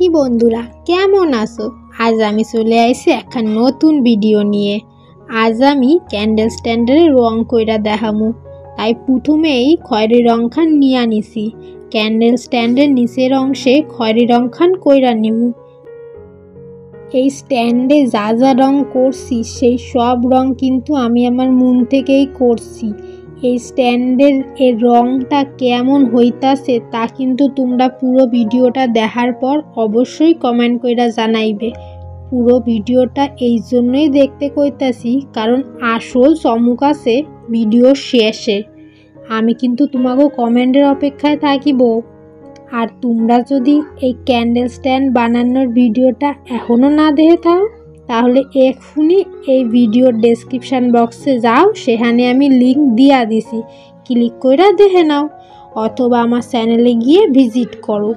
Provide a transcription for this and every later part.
কি বন্ধুরা কেমন আছো? আজ আমি চলে আইছি একটা নতুন ভিডিও নিয়ে। আজ আমি ক্যান্ডেল স্ট্যান্ডের রং কইরা দেখামু। তাই প্রথমেই খয়েরি রং খান নিয়ে আনিছি। ক্যান্ডেল স্ট্যান্ডের নিচের অংশে খয়েরি রং খান কইরা নিমু। এই স্ট্যান্ডে যা যা রং করছি সেই সব রং কিন্তু আমি আমার মন থেকেই করছি। এই স্ট্যান্ডের এর রংটা কেমন হইতাছে তা কিন্তু তোমরা পুরো ভিডিওটা দেখার পর অবশ্যই কমেন্ট কইরা জানাইবে। পুরো ভিডিওটা এই জন্যই দেখতে কইতাছি কারণ আসল চমক আছে ভিডিও শেষে। আমি কিন্তু তোমাকে কমেন্টের অপেক্ষায় থাকিব। আর তোমরা যদি এই ক্যান্ডেল স্ট্যান্ড বানানোর ভিডিওটা এখনও না দেখে থাও তাহলে এক্ষুনি এই ভিডিওর ডেসক্রিপশান বক্সে যাও, সেখানে আমি লিঙ্ক দিয়া দিছি, ক্লিক করে দেখে নাও অথবা আমার চ্যানেলে গিয়ে ভিজিট করো।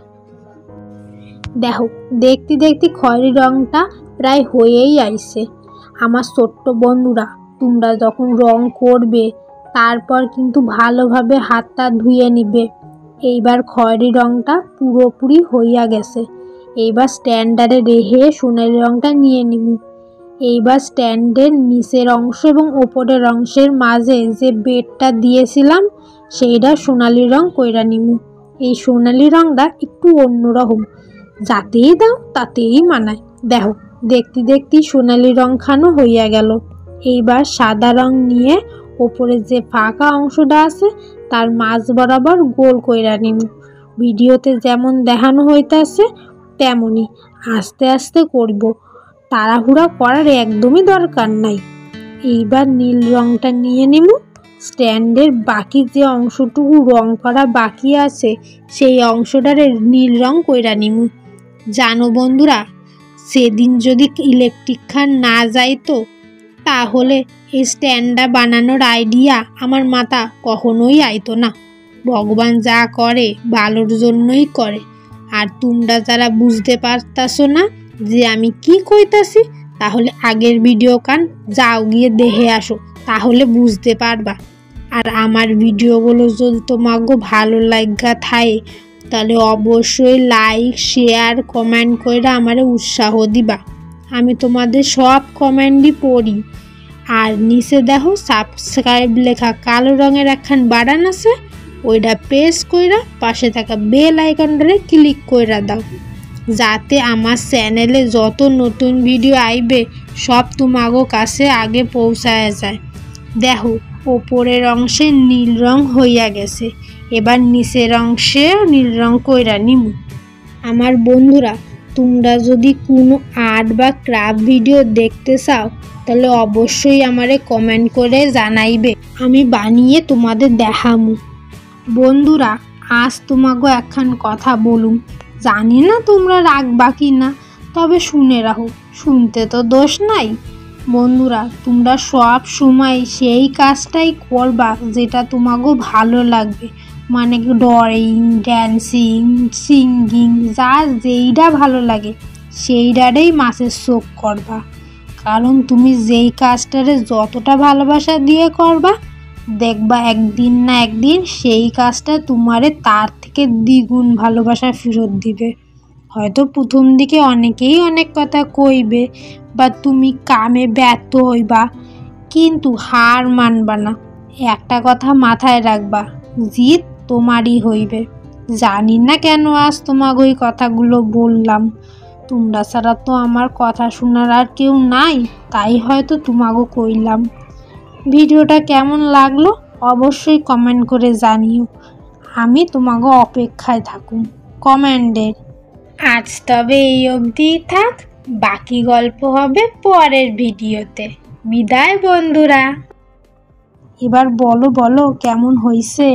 দেখো দেখতে দেখতে খয়েরি রংটা প্রায় হয়েই আইছে। আমার ছোট্ট বন্ধুরা, তোমরা যখন রং করবে তারপর কিন্তু ভালোভাবে হাতটা ধুয়ে নিবে। এইবার খয়েরি রংটা পুরোপুরি হইয়া গেছে। এইবার স্ট্যান্ডারে রেখে সোনালি রংটা নিয়ে নিব। এইবার স্ট্যান্ডের নিচের অংশ এবং ওপরের অংশের মাঝে যে বেডটা দিয়েছিলাম সেইটা সোনালি রং কইরা নিব। এই সোনালি রংটা একটু অন্যরকম, যাতেই দাও তাতেই মানায়। দেখো দেখতে দেখতে সোনালি রং খানো হইয়া গেল। এইবার সাদা রং নিয়ে ওপরে যে ফাঁকা অংশটা আছে তার মাঝ বরাবর গোল কইরা নিব। ভিডিওতে যেমন দেখানো হইতাছে তেমনই আস্তে আস্তে করব, তাড়াহুড়া করার একদমই দরকার নাই। এইবার নীল রংটা নিয়ে নিব। স্ট্যান্ডের বাকি যে অংশটুকু রং করা বাকি আছে সেই অংশটারে নীল রং কইরা নিব। জানো বন্ধুরা, সেদিন যদি ইলেকট্রিক খান না যাইতো তাহলে এই স্ট্যান্ডটা বানানোর আইডিয়া আমার মাথা কখনোই আইতো না। ভগবান যা করে ভালোর জন্যই করে। আর তোমরা যারা বুঝতে পারতাছো না যে আমি কি কইতাছি তাহলে আগের ভিডিও কান যাও গিয়ে দেখে আসো, তাহলে বুঝতে পারবা। আর আমার ভিডিওগুলো যদি তোমাকে ভালো লাগা থাকে তাহলে অবশ্যই লাইক শেয়ার কমেন্ট করে আমারে উৎসাহ দিবা। আমি তোমাদের সব কমেন্টই পড়ি। আর নিচে দেখো সাবস্ক্রাইব লেখা কালো রঙের একখান বাটন আছে, ওইটা প্রেস কইরা পাশে থাকা বেল আইকনটারে ক্লিক কইরা দাও, যাতে আমার চ্যানেলে যত নতুন ভিডিও আইবে সব তোমাগো কাছে আগে পৌঁছায় যায়। দেখো ওপরের অংশে নীল রং হইয়া গেছে। এবার নিচের অংশে নীল রং কইরা নিমু। আমার বন্ধুরা, তোমরা যদি কোনো আর্ট বা ক্রাফট ভিডিও দেখতে চাও তাহলে অবশ্যই আমারে কমেন্ট করে জানাইবে, আমি বানিয়ে তোমাদের দেখামু। বন্ধুরা, আজ তোমাকে একখান কথা বলুম, জানি না তোমরা রাখবা কি না, তবে শুনে রাখো, শুনতে তো দোষ নাই। বন্ধুরা, তোমরা সব সময় সেই কাজটাই করবা যেটা তোমাকে ভালো লাগবে, মানে ড্রয়িং, ড্যান্সিং, সিঙ্গিং, যার যেইটা ভালো লাগে সেইটারেই মাছের চোখ করবা। কারণ তুমি যেই কাজটারে যতটা ভালোবাসা দিয়ে করবা দেখবা একদিন না একদিন সেই কাজটা তোমারে তার থেকে দ্বিগুণ ভালোবাসা ফেরত দিবে। হয়তো প্রথম দিকে অনেকেই অনেক কথা কইবে বা তুমি কামে ব্যর্থ হইবা, কিন্তু হার মানবা না। একটা কথা মাথায় রাখবা, জিত তোমারই হইবে। জানি না কেন আজ তোমাকে ওই কথাগুলো বললাম, তোমরা ছাড়া তো আমার কথা শোনার আর কেউ নাই, তাই হয়তো তোমাকে কইলাম। ভিডিওটা কেমন লাগলো অবশ্যই কমেন্ট করে জানিও, আমি তোমাকে অপেক্ষায় থাকুন কমেন্টের। আজ তবে এই অবধি থাক, বাকি গল্প হবে পরের ভিডিওতে। বিদায় বন্ধুরা। এবার বলো বলো কেমন হইছে।